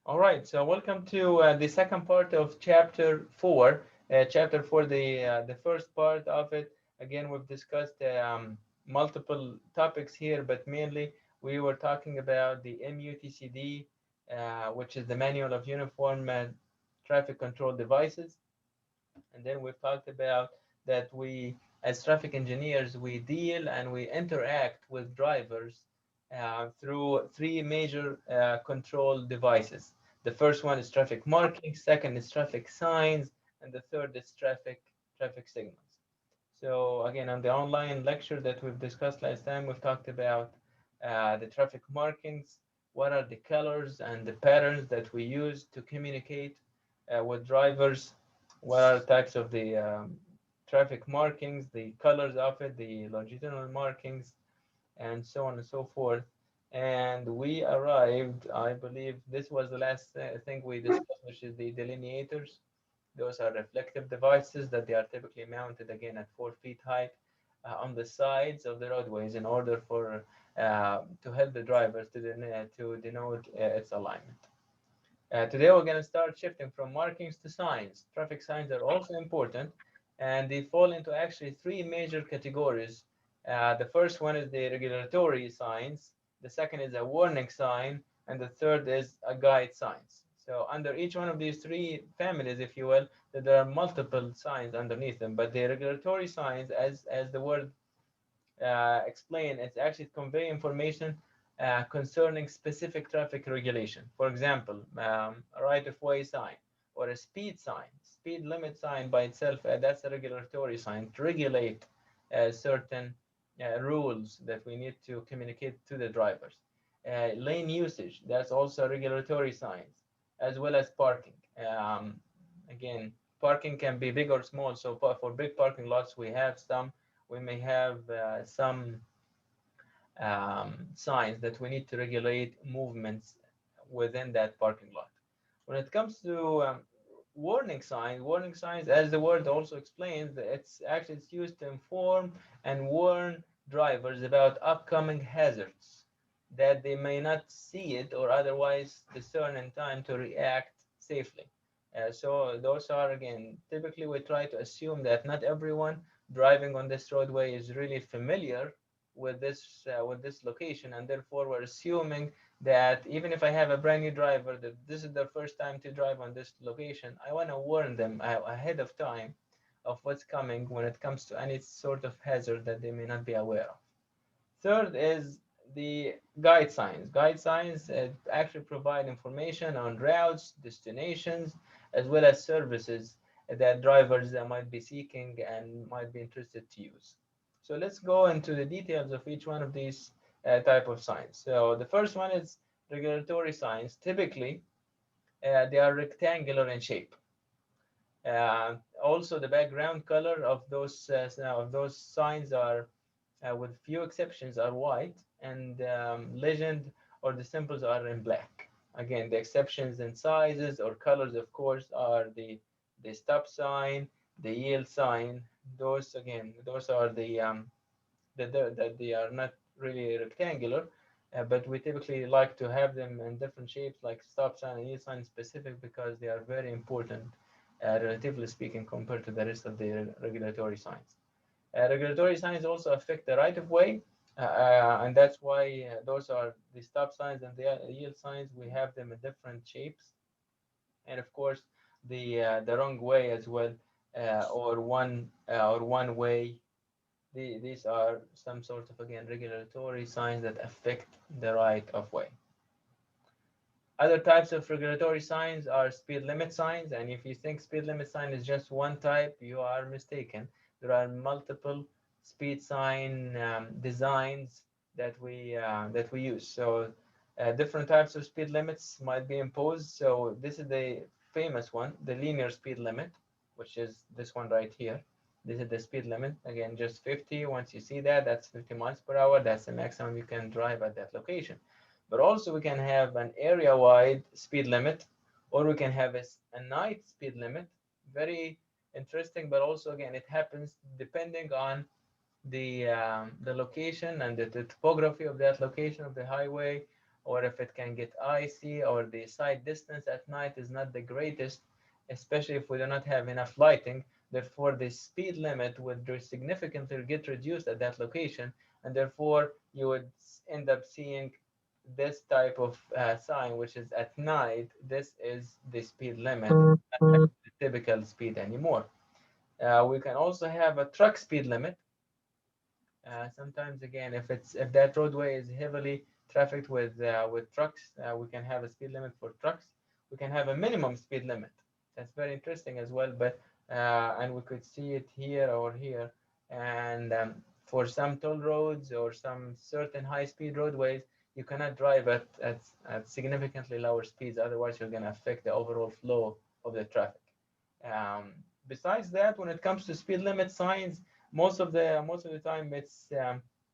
All right, so welcome to the second part of chapter four. Chapter four, the first part of it. Again, we've discussed multiple topics here, but mainly we were talking about the MUTCD, which is the Manual of Uniform Traffic Control Devices. And then we've talked about that we, as traffic engineers, we deal and we interact with drivers through three major control devices. The first one is traffic marking, second is traffic signs, and the third is traffic signals. So again, on the online lecture that we've discussed last time, we've talked about the traffic markings, what are the colors and the patterns that we use to communicate with drivers, what are the types of the traffic markings, the colors of it, the longitudinal markings, and so on and so forth. And we arrived, I believe this was the last thing we discussed, which is the delineators. Those are reflective devices that they are typically mounted again at 4 feet height on the sides of the roadways in order for to help the drivers to denote its alignment. Today we're going to start shifting from markings to signs. Traffic signs are also important, and they fall into actually three major categories. The first one is the regulatory signs, the second is a warning sign, and the third is a guide signs. So under each one of these three families, if you will, there are multiple signs underneath them, but the regulatory signs, as the word explain, it's actually convey information concerning specific traffic regulation. For example, a right-of-way sign or a speed sign, speed limit sign by itself, that's a regulatory sign to regulate certain rules that we need to communicate to the drivers. Lane usage, that's also regulatory signs, as well as parking. Again, parking can be big or small. So for big parking lots, we may have some signs that we need to regulate movements within that parking lot. When it comes to warning signs, as the word also explains, it's used to inform and warn drivers about upcoming hazards that they may not see it or otherwise discern in time to react safely. So those are, again, typically we try to assume that not everyone driving on this roadway is really familiar with this location, and therefore we're assuming that even if I have a brand new driver that this is their first time to drive on this location, I want to warn them ahead of time of what's coming when it comes to any sort of hazard that they may not be aware of. Third is the guide signs. Guide signs actually provide information on routes, destinations, as well as services that drivers might be seeking and might be interested to use. So let's go into the details of each one of these type of signs. So the first one is regulatory signs. Typically, they are rectangular in shape. Also, the background color of those signs are, with few exceptions, are white, and legend or the symbols are in black. Again, the exceptions in sizes or colors, of course, are the stop sign, the yield sign. Those again, those are that they are not really rectangular, but we typically like to have them in different shapes, like stop sign and yield sign specific, because they are very important, relatively speaking, compared to the rest of the regulatory signs. Regulatory signs also affect the right of way, and that's why those are the stop signs and the yield signs. We have them in different shapes, and of course, the wrong way as well, or one way. These are some sort of, again, regulatory signs that affect the right of way. Other types of regulatory signs are speed limit signs, and if you think speed limit sign is just one type, you are mistaken. There are multiple speed sign designs that we use. So different types of speed limits might be imposed. So this is the famous one, the linear speed limit, which is this one right here. This is the speed limit, again, just 50. Once you see that, that's 50 miles per hour. That's the maximum you can drive at that location. But also we can have an area-wide speed limit, or we can have a night speed limit. Very interesting, but also, again, it happens depending on the location and the topography of that location of the highway, or if it can get icy, or the sight distance at night is not the greatest, especially if we do not have enough lighting. Therefore, the speed limit would significantly get reduced at that location, and therefore you would end up seeing this type of sign, which is at night. This is the speed limit, not the typical speed anymore. We can also have a truck speed limit. Sometimes again, if that roadway is heavily trafficked with trucks, we can have a speed limit for trucks. We can have a minimum speed limit. That's very interesting as well. But and we could see it here or here. And for some toll roads or some certain high-speed roadways, you cannot drive at significantly lower speeds. Otherwise, you're going to affect the overall flow of the traffic. Um, Besides that, when it comes to speed limit signs, most of the time it's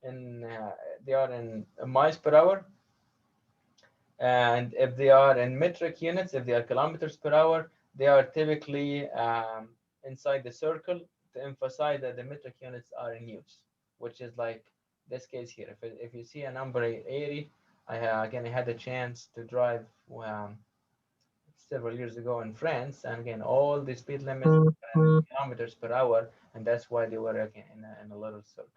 in they are in miles per hour, and if they are in metric units, if they are kilometers per hour, they are typically inside the circle to emphasize that the metric units are in use, which is like this case here. If you see a number 80, again I had a chance to drive several years ago in France, and again all the speed limits were in kilometers per hour, and that's why they were again in a little circle.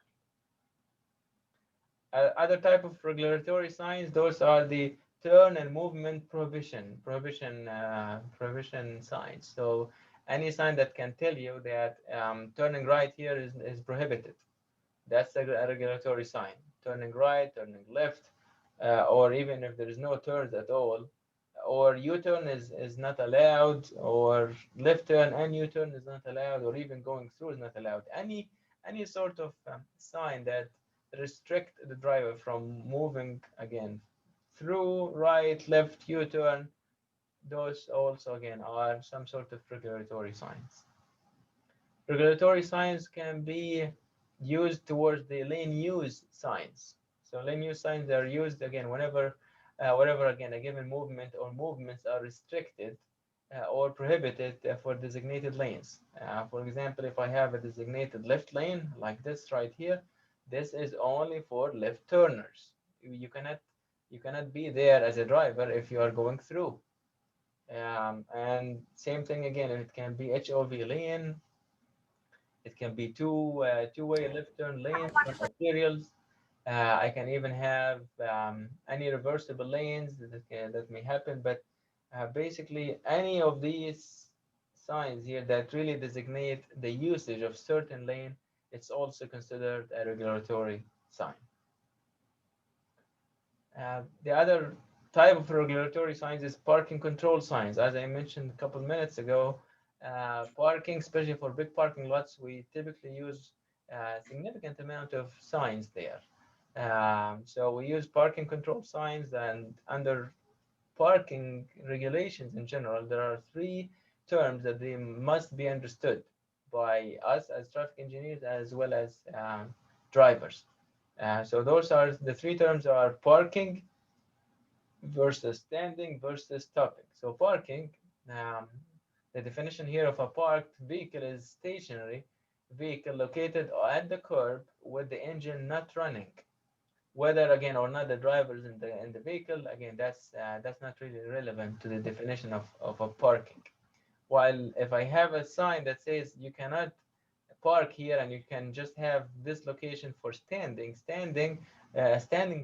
Other type of regulatory signs, those are the turn and movement prohibition signs. So any sign that can tell you that turning right here is prohibited, that's a regulatory sign. Turning right, turning left, or even if there is no turns at all, or U-turn is not allowed, or left turn and U-turn is not allowed, or even going through is not allowed. Any sort of sign that restrict the driver from moving again through, right, left, U-turn, those also again are some sort of regulatory signs. Regulatory signs can be used towards the lane use signs. So lane use signs are used again whenever again a given movement or movements are restricted or prohibited for designated lanes. For example, if I have a designated left lane like this right here, this is only for left turners. You cannot be there as a driver if you are going through. And same thing again, it can be HOV lane. It can be two-way left turn lanes for arterials. I can even have any reversible lanes that may happen, but basically any of these signs here that really designate the usage of certain lane, it's also considered a regulatory sign. The other type of regulatory signs is parking control signs. As I mentioned a couple minutes ago, parking, especially for big parking lots, we typically use a significant amount of signs there. So we use parking control signs, and under parking regulations in general, there are three terms that they must be understood by us as traffic engineers as well as drivers. So those are the three terms are parking versus standing versus stopping. So parking, um, the definition here of a parked vehicle is stationary vehicle located at the curb with the engine not running. Whether again or not the driver is in the vehicle, again that's not really relevant to the definition of a parking. While if I have a sign that says you cannot park here and you can just have this location for standing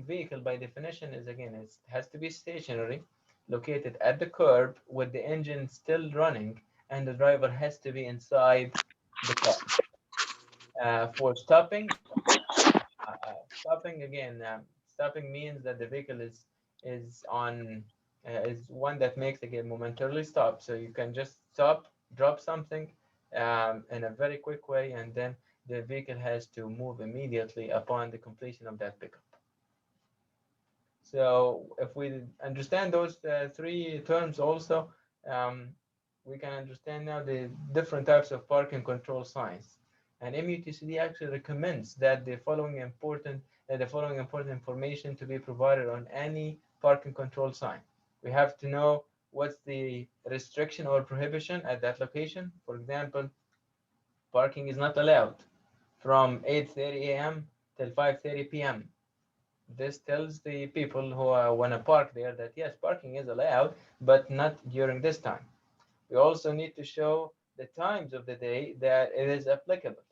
vehicle by definition is again it has to be stationary, located at the curb with the engine still running, and the driver has to be inside the car. For stopping again, stopping means that the vehicle is one that makes again momentarily stop. So you can just stop, drop something in a very quick way, and then the vehicle has to move immediately upon the completion of that pickup. So if we understand those three terms also, we can understand now the different types of parking control signs. And MUTCD actually recommends that the following important information to be provided on any parking control sign. We have to know what's the restriction or prohibition at that location. For example, parking is not allowed from 8:30 a.m. till 5:30 p.m. This tells the people who want to park there that yes, parking is allowed, but not during this time. We also need to show the times of the day that it is applicable.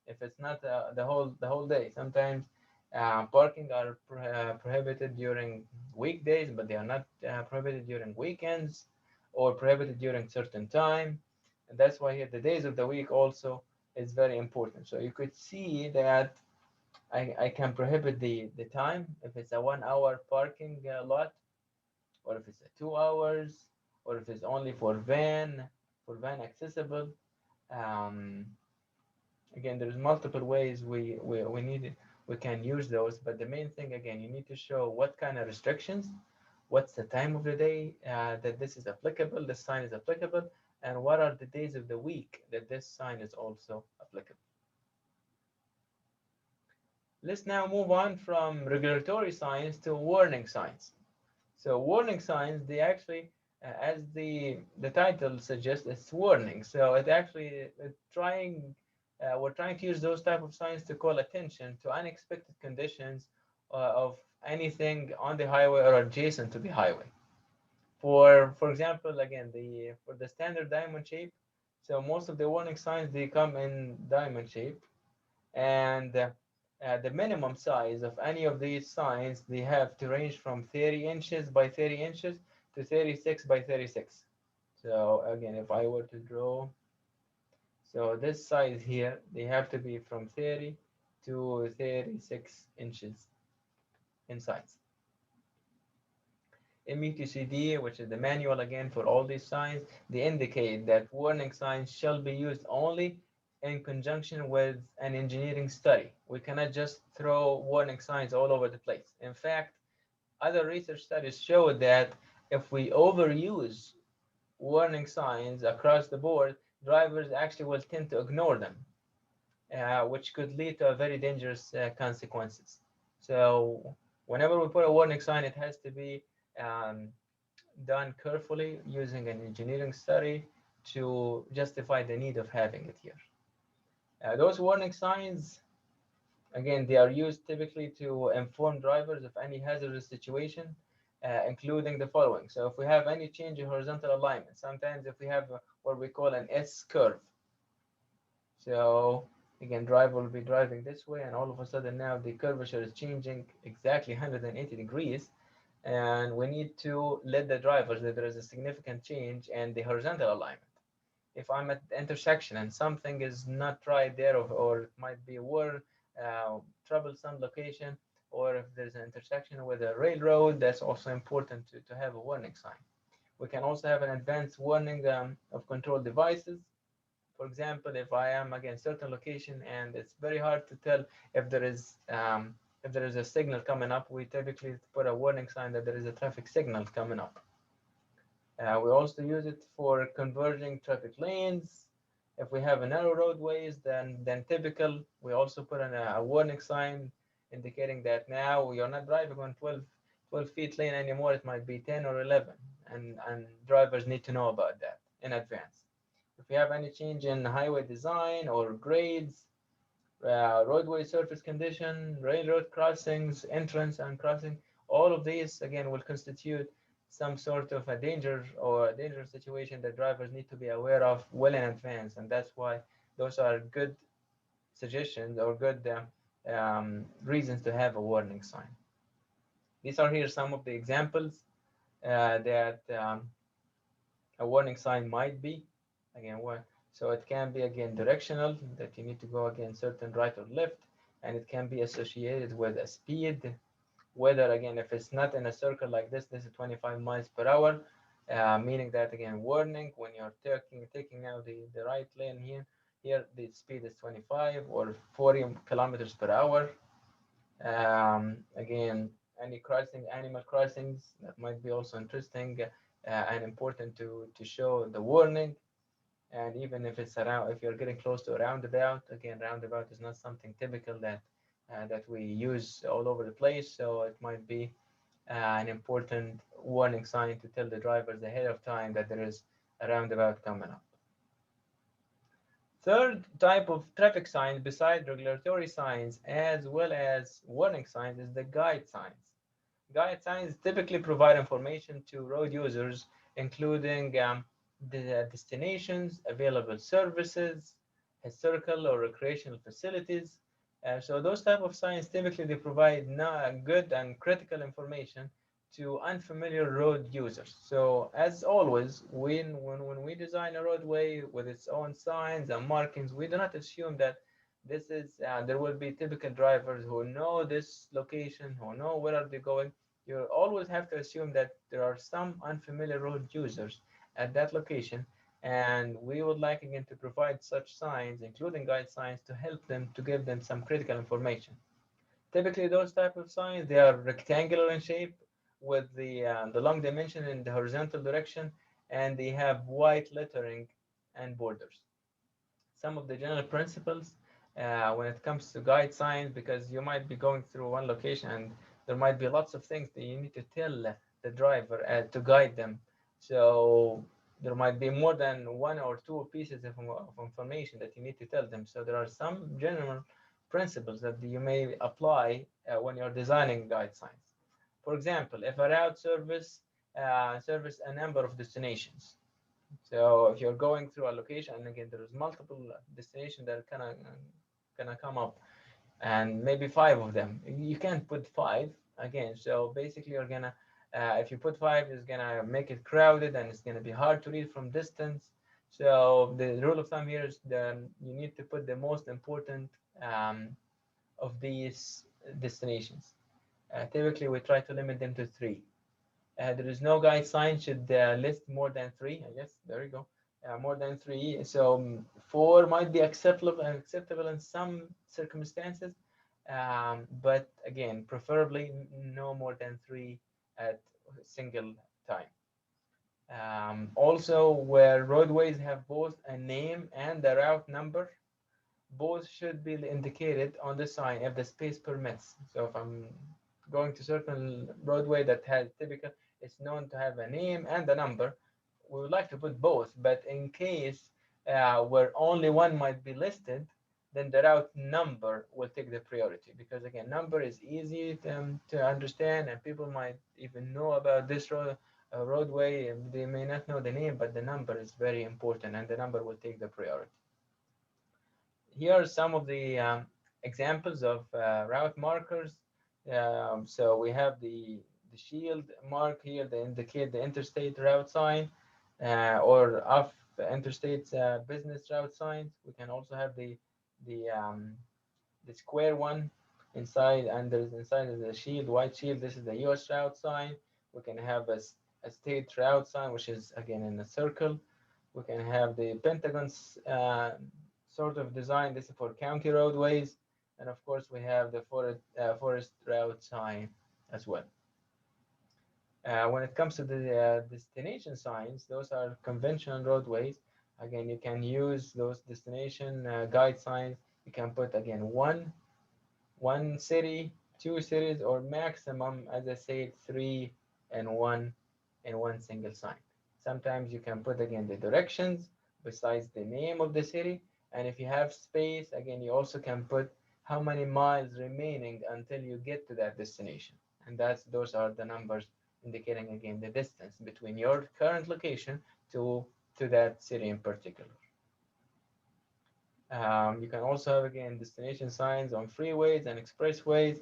If it's not the whole day, sometimes parking are prohibited during weekdays, but they are not prohibited during weekends or prohibited during certain time. And that's why here the days of the week also is very important. So you could see that I can prohibit the time if it's a 1 hour parking lot, or if it's a 2 hours, or if it's only for van accessible. Um, Again, there's multiple ways we need it. We can use those, but the main thing again, you need to show what kind of restrictions, what's the time of the day that this is applicable, this sign is applicable, and what are the days of the week that this sign is also applicable. Let's now move on from regulatory signs to warning signs. So warning signs, they actually, as the title suggests, it's warning. So it actually we're trying to use those type of signs to call attention to unexpected conditions of anything on the highway or adjacent to the highway. For example, again, for the standard diamond shape, so most of the warning signs they come in diamond shape, and the minimum size of any of these signs they have to range from 30 inches by 30 inches to 36 by 36. So again, if I were to draw, so this size here, they have to be from 30 to 36 inches in size. METCD, which is the manual again for all these signs, they indicate that warning signs shall be used only in conjunction with an engineering study. We cannot just throw warning signs all over the place. In fact, other research studies show that if we overuse warning signs across the board, drivers actually will tend to ignore them, which could lead to very dangerous consequences. So whenever we put a warning sign, it has to be um, done carefully using an engineering study to justify the need of having it here. Those warning signs, again, they are used typically to inform drivers of any hazardous situation, including the following. So if we have any change in horizontal alignment, sometimes if we have what we call an S curve, so again, driver will be driving this way, and all of a sudden now the curvature is changing exactly 180 degrees, and we need to let the drivers that there is a significant change in the horizontal alignment. If I'm at the intersection and something is not right there, or it might be a troublesome location, or if there's an intersection with a railroad, that's also important to have a warning sign. We can also have an advanced warning of control devices. For example, if I am against certain location and it's very hard to tell if there is a signal coming up, we typically put a warning sign that there is a traffic signal coming up. We also use it for converging traffic lanes. If we have a narrow roadways, then typical, we also put in a warning sign indicating that now we are not driving on 12 feet lane anymore. It might be 10 or 11, and drivers need to know about that in advance. If we have any change in highway design or grades, roadway surface condition, railroad crossings, entrance and crossing, all of these again will constitute some sort of a danger or a dangerous situation that drivers need to be aware of well in advance, and that's why those are good suggestions or good reasons to have a warning sign. These are here some of the examples that a warning sign might be. Again, so it can be again directional, that you need to go again certain right or left, and it can be associated with a speed, whether again if it's not in a circle like this is 25 miles per hour, meaning that again warning when you're taking now the right lane here the speed is 25 or 40 kilometers per hour. Again, any crossing, animal crossings, that might be also interesting and important to show the warning. And even if it's around, if you're getting close to a roundabout, again, roundabout is not something typical that we use all over the place, so it might be an important warning sign to tell the drivers ahead of time that there is a roundabout coming up. Third type of traffic signs beside regulatory signs as well as warning signs is the guide signs. Guide signs typically provide information to road users, including the destinations, available services, historical or recreational facilities. So those type of signs typically they provide good and critical information to unfamiliar road users. So as always, when we design a roadway with its own signs and markings, we do not assume that this is there will be typical drivers who know this location, who know where are they going. You always have to assume that there are some unfamiliar road users at that location, and we would like again to provide such signs, including guide signs, to help them to give them some critical information. Typically, those type of signs they are rectangular in shape with the long dimension in the horizontal direction, and they have white lettering and borders. Some of the general principles when it comes to guide signs, because you might be going through one location and there might be lots of things that you need to tell the driver to guide them. So there might be more than one or two pieces of information that you need to tell them. So there are some general principles that you may apply when you're designing guide signs. For example, if a route service a number of destinations, so if you're going through a location, and again, there's multiple destinations that are gonna come up, and maybe five of them. You can't put five again. So basically, you're gonna if you put five, it's gonna make it crowded, and it's gonna be hard to read from distance. So the rule of thumb here is that you need to put the most important um, of these destinations. Typically, we try to limit them to three. There is no guide sign should list more than three. I guess there you go. More than three. So four might be acceptable in some circumstances, but again, preferably no more than three at a single time. Also, where roadways have both a name and a route number, both should be indicated on the sign if the space permits. So if I'm going to certain roadway that has typical, it's known to have a name and a number, we would like to put both, but in case where only one might be listed, then the route number will take the priority, because again, number is easy to understand, and people might even know about this roadway, and they may not know the name, but the number is very important, and the number will take the priority. Here are some of the examples of route markers. So we have the shield mark here that indicate the interstate route sign or off interstate business route signs. We can also have the um, the square one inside, and there's inside of the shield, white shield. This is the U.S. route sign. We can have a state route sign, which is again in a circle. We can have the Pentagon's sort of design. This is for county roadways. And of course, we have the forest route sign as well. When it comes to the destination signs, those are conventional roadways. Again, you can use those destination guide signs. You can put again one city, two cities, or maximum, as I said, three and one single sign. Sometimes you can put again the directions besides the name of the city. And if you have space, again, you also can put how many miles remaining until you get to that destination. And those are the numbers indicating again the distance between your current location to that city in particular. You can also have again destination signs on freeways and expressways.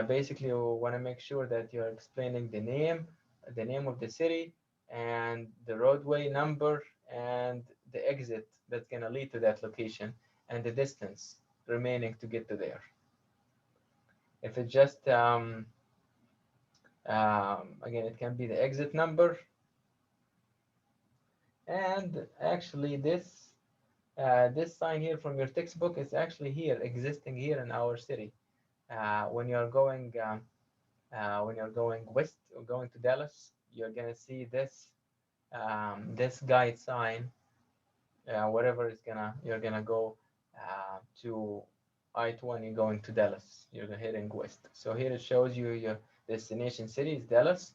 Basically, you want to make sure that you're explaining the name of the city, and the roadway number, and the exit that's going to lead to that location, and the distance remaining to get to there. If it's just again, it can be the exit number, and actually this sign here from your textbook is actually here existing here in our city. When you're going west or going to Dallas, you're gonna see this guide sign. Wherever you're gonna go to I-20 going to Dallas, you're heading west. So here it shows you your destination city is Dallas.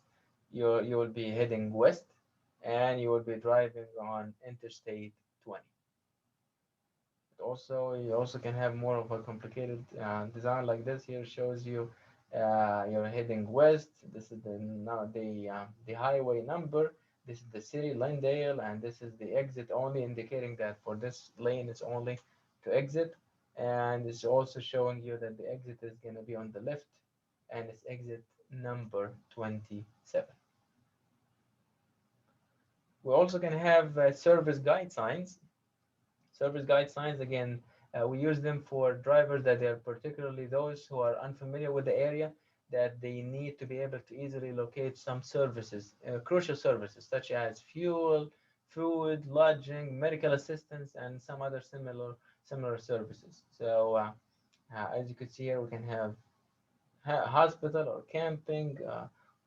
You will be heading west, and you will be driving on Interstate 20. Also, you also can have more of a complicated design like this. Here shows you you're heading west. This is the highway number. This is the city, Lindale, and this is the exit only, indicating that for this lane it's only to exit. And it's also showing you that the exit is going to be on the left, and it's exit number 27. We also can have service guide signs. Service guide signs, again, we use them for drivers that they are particularly those who are unfamiliar with the area, that they need to be able to easily locate some services, crucial services such as fuel, food, lodging, medical assistance, and some other similar services. So as you can see here, we can have hospital or camping.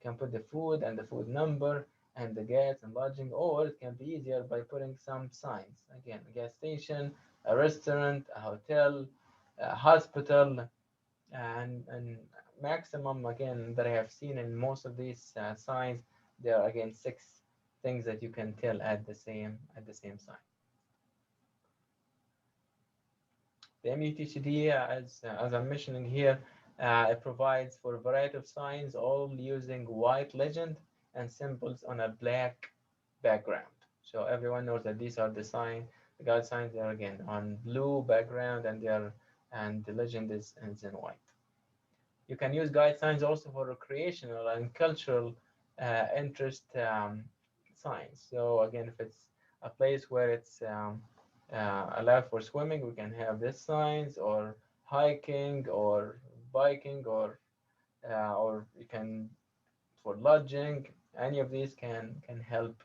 Can put the food and the food number and the gas and lodging, or it can be easier by putting some signs. Again, a gas station, a restaurant, a hotel, a hospital, and maximum again that I have seen in most of these signs, there are again 6 things that you can tell at the same sign. The MUTCD, as I'm mentioning here, it provides for a variety of signs, all using white legend and symbols on a black background. So everyone knows that these are the guide signs. They are again on blue background, and the legend is in white. You can use guide signs also for recreational and cultural interest signs. So again, if it's a place where it's allowed for swimming, we can have these signs, or hiking, or biking, or you can for lodging. Any of these can help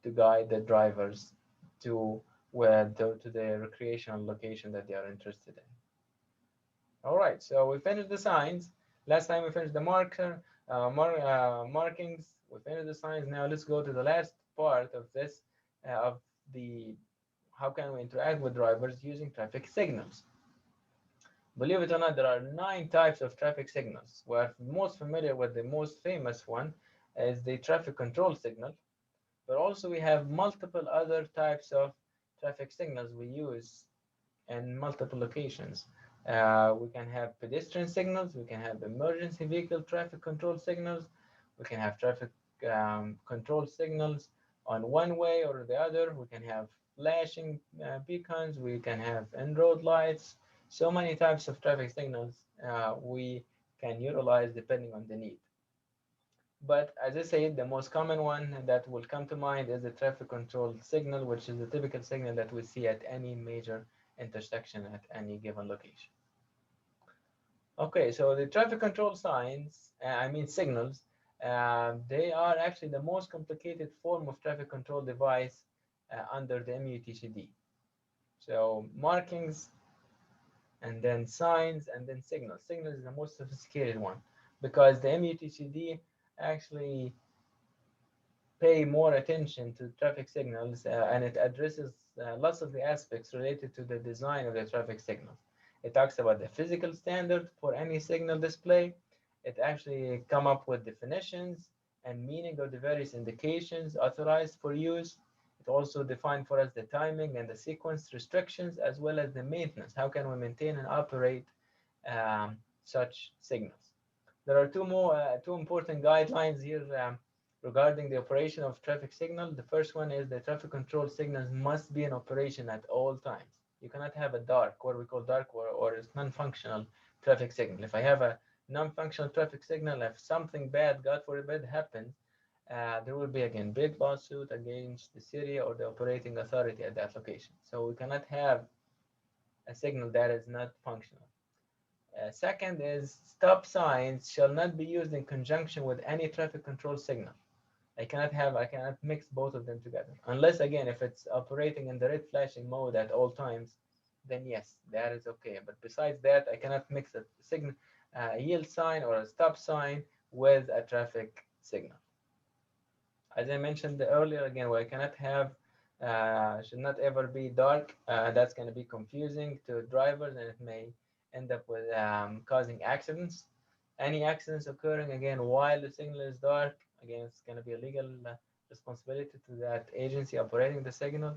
to guide the drivers to to the recreational location that they are interested in. All right, so we finished the signs. Last time we finished the markings. We finished the signs. Now let's go to the last part of this, of the how can we interact with drivers using traffic signals. Believe it or not, there are 9 types of traffic signals. We're most familiar with the most famous one is the traffic control signal, but also we have multiple other types of traffic signals we use in multiple locations. We can have pedestrian signals, we can have emergency vehicle traffic control signals, we can have traffic control signals on one way or the other, we can have flashing beacons, we can have in-road lights. So many types of traffic signals we can utilize depending on the need. But as I said, the most common one that will come to mind is the traffic control signal, which is the typical signal that we see at any major intersection at any given location. Okay, so the traffic control signs, signals, they are actually the most complicated form of traffic control device under the MUTCD. So markings, and then signs, and then signals. Signals is the most sophisticated one because the MUTCD actually pay more attention to traffic signals and it addresses lots of the aspects related to the design of the traffic signals. It talks about the physical standard for any signal display. It actually come up with definitions and meaning of the various indications authorized for use. It also defined for us the timing and the sequence restrictions as well as the maintenance. How can we maintain and operate such signals? There are two important guidelines here regarding the operation of traffic signal. The first one is the traffic control signals must be in operation at all times. You cannot have a dark, what we call dark or non-functional traffic signal. If I have a non-functional traffic signal, if something bad, God forbid, happens, there will be again big lawsuit against the city or the operating authority at that location. So we cannot have a signal that is not functional. Second is stop signs shall not be used in conjunction with any traffic control signal. I cannot mix both of them together. Unless again, if it's operating in the red flashing mode at all times, then yes, that is okay. But besides that, I cannot mix a signal, a yield sign or a stop sign with a traffic signal. As I mentioned earlier, again, we cannot have, should not ever be dark. That's going to be confusing to drivers and it may end up with causing accidents. Any accidents occurring again while the signal is dark, again, it's going to be a legal responsibility to that agency operating the signal.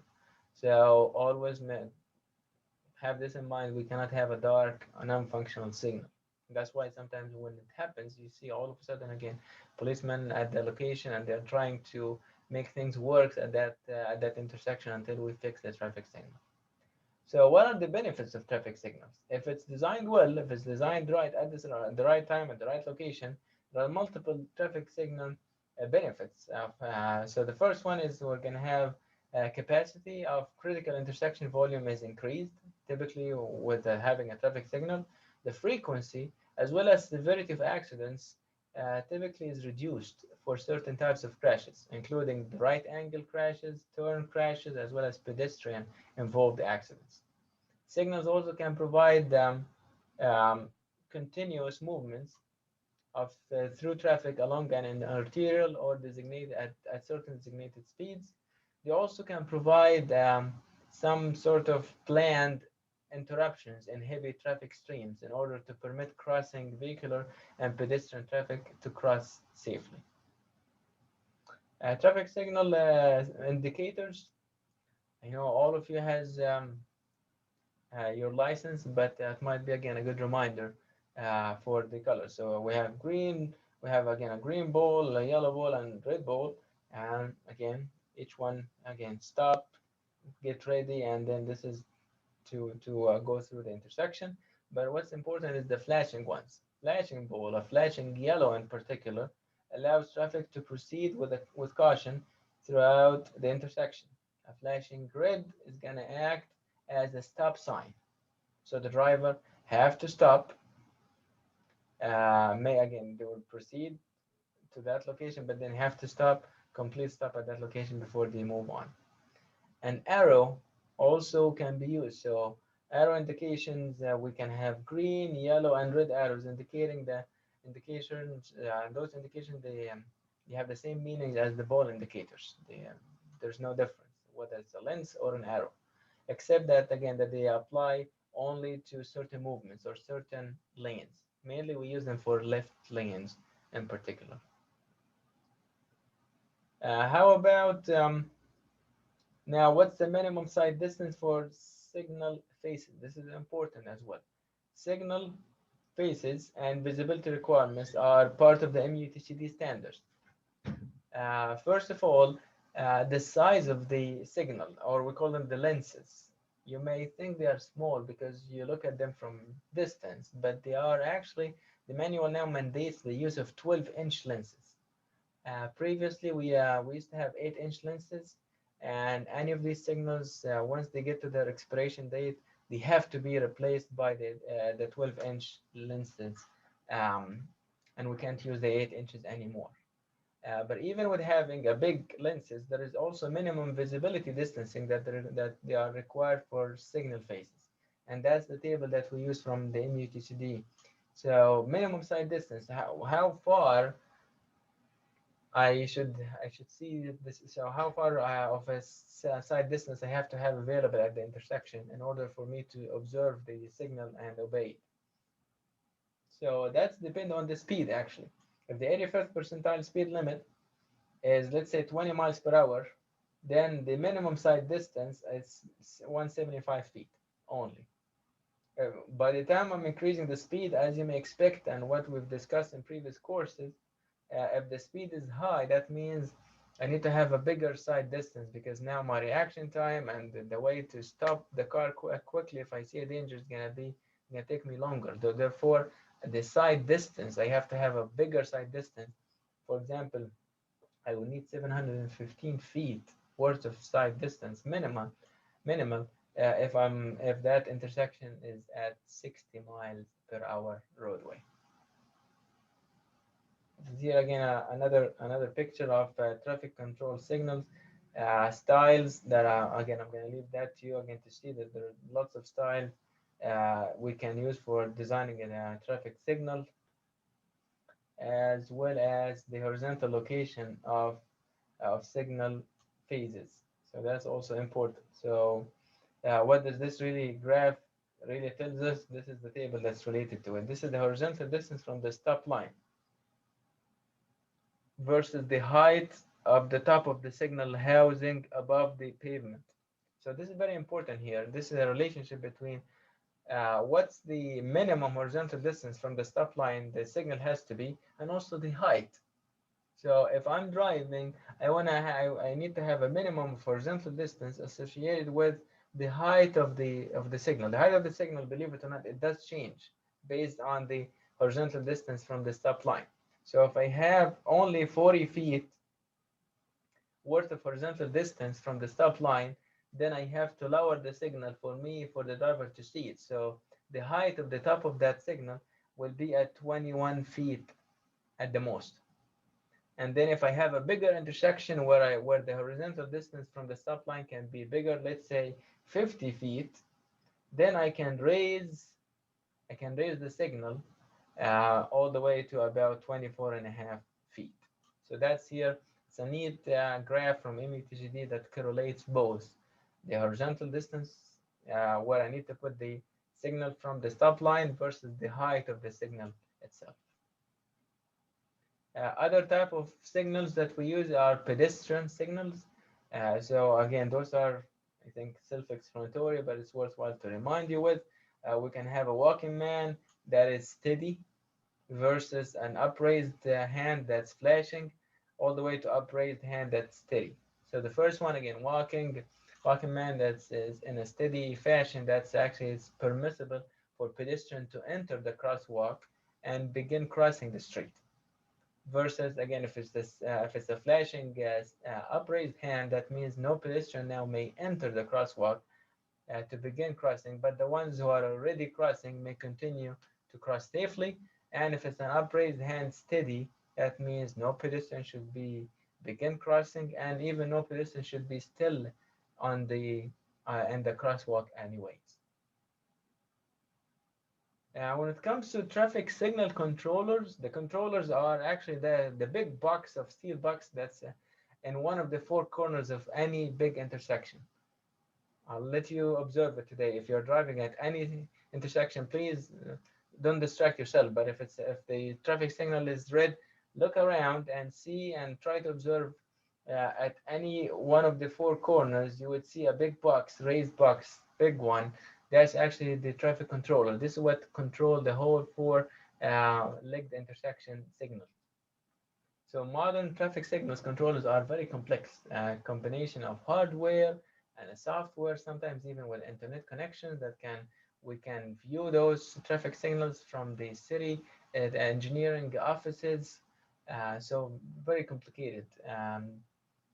So always have this in mind. We cannot have a dark, non-functional signal. That's why sometimes when it happens, you see all of a sudden again policemen at the location, and they're trying to make things work at that intersection until we fix the traffic signal. So what are the benefits of traffic signals? If it's designed well, if it's designed right at the right time at the right location, there are multiple traffic signal benefits. So the first one is we're going to have capacity of critical intersection volume is increased, typically with having a traffic signal. The frequency as well as severity of accidents typically is reduced for certain types of crashes, including the right angle crashes, turn crashes, as well as pedestrian involved accidents. Signals also can provide um, continuous movements of through traffic along an arterial or designated at certain designated speeds. They also can provide some sort of planned interruptions in heavy traffic streams in order to permit crossing vehicular and pedestrian traffic to cross safely. Traffic signal indicators. I know all of you has your license, but it might be again a good reminder for the colors. So we have green, we have again a green ball, a yellow ball, and red ball. And again, each one again stop, get ready, and then this is to go through the intersection. But what's important is the flashing ones. Flashing ball, a flashing yellow in particular, allows traffic to proceed with caution throughout the intersection. A flashing red is going to act as a stop sign. So the driver have to stop. May again they will proceed to that location, but then have to stop, complete stop at that location before they move on. An arrow also can be used. So arrow indications, we can have green, yellow, and red arrows indicating the indications. Those indications they have the same meaning as the ball indicators. There's no difference whether it's a lens or an arrow, except that again that they apply only to certain movements or certain lanes. Mainly we use them for left lanes in particular. How about now, what's the minimum sight distance for signal faces? This is important as well. Signal faces and visibility requirements are part of the MUTCD standards. First of all, the size of the signal, or we call them the lenses. You may think they are small because you look at them from distance, but they are actually, the manual now mandates the use of 12-inch lenses. Previously, we used to have 8-inch lenses, and any of these signals, once they get to their expiration date, they have to be replaced by the 12-inch lenses, and we can't use the 8 inches anymore. But even with having a big lenses, there is also minimum visibility distancing that they are required for signal faces, and that's the table that we use from the MUTCD. So minimum sight distance, how far I should see this. So how far of a sight distance I have to have available at the intersection in order for me to observe the signal and obey it. So that's depend on the speed actually. If the 81st percentile speed limit is, let's say, 20 miles per hour, then the minimum sight distance is 175 feet only. By the time I'm increasing the speed, as you may expect, and what we've discussed in previous courses, if the speed is high, that means I need to have a bigger sight distance, because now my reaction time and the way to stop the car quickly if I see a danger is gonna take me longer. Therefore, the sight distance, I have to have a bigger sight distance. For example, I will need 715 feet worth of sight distance minimum if that intersection is at 60 miles per hour roadway. Here again another picture of traffic control signals styles that are, again, I'm going to leave that to you again to see that there are lots of styles we can use for designing a traffic signal, as well as the horizontal location of signal phases. So that's also important. So what does this really graph really tells us? This is the table that's related to it. This is the horizontal distance from the stop line versus the height of the top of the signal housing above the pavement. So this is very important here. This is a relationship between what's the minimum horizontal distance from the stop line the signal has to be, and also the height. So if I'm driving, I need to have a minimum of horizontal distance associated with the height of the signal. The height of the signal, believe it or not, it does change based on the horizontal distance from the stop line. So if I have only 40 feet worth of horizontal distance from the stop line, then I have to lower the signal for the driver to see it. So the height of the top of that signal will be at 21 feet at the most. And then if I have a bigger intersection where the horizontal distance from the stop line can be bigger, let's say 50 feet, then I can raise the signal all the way to about 24.5 feet. So that's here. It's a neat graph from METGD that correlates both the horizontal distance where I need to put the signal from the stop line versus the height of the signal itself. Other type of signals that we use are pedestrian signals. So again, those are, I think, self-explanatory, but it's worthwhile to remind you with. We can have a walking man that is steady versus an upraised hand that's flashing, all the way to upraised hand that's steady. So the first one, again, walking man that's is in a steady fashion, that's actually it's permissible for pedestrian to enter the crosswalk and begin crossing the street. Versus again, if it's a flashing upraised hand, that means no pedestrian now may enter the crosswalk to begin crossing, but the ones who are already crossing may continue to cross safely. And if it's an upraised hand steady, that means no pedestrian should be begin crossing, and even no pedestrian should be still on the in the crosswalk anyways. When it comes to traffic signal controllers, the controllers are actually the big box of steel box that's in one of the four corners of any big intersection. I'll let you observe it today. If you're driving at any intersection, please don't distract yourself. But if the traffic signal is red, look around and see and try to observe at any one of the four corners. You would see a big box, raised box, big one. That's actually the traffic controller. This is what control the whole four legged intersection signal. So modern traffic signals controllers are very complex, a combination of hardware and a software, sometimes even with internet connections that we can view those traffic signals from the city, the engineering offices. So very complicated.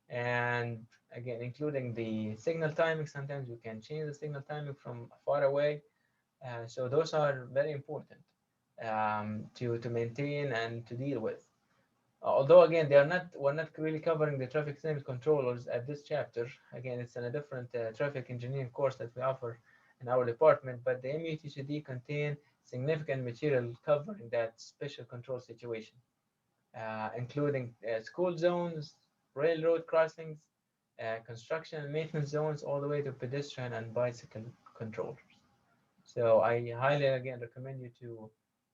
And again, including the signal timing, sometimes you can change the signal timing from far away. So those are very important to maintain and to deal with. Although again, we're not really covering the traffic signal controllers at this chapter. Again, it's in a different traffic engineering course that we offer in our department, but the METCD contain significant material covering that special control situation, including school zones, railroad crossings, construction and maintenance zones, all the way to pedestrian and bicycle controllers. So I highly again recommend you to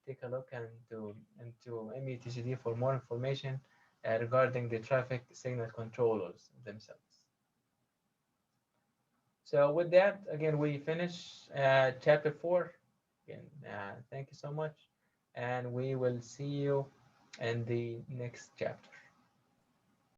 take a look into METCD for more information regarding the traffic signal controllers themselves. So with that, again, we finish chapter 4. Again, thank you so much, and we will see you in the next chapter.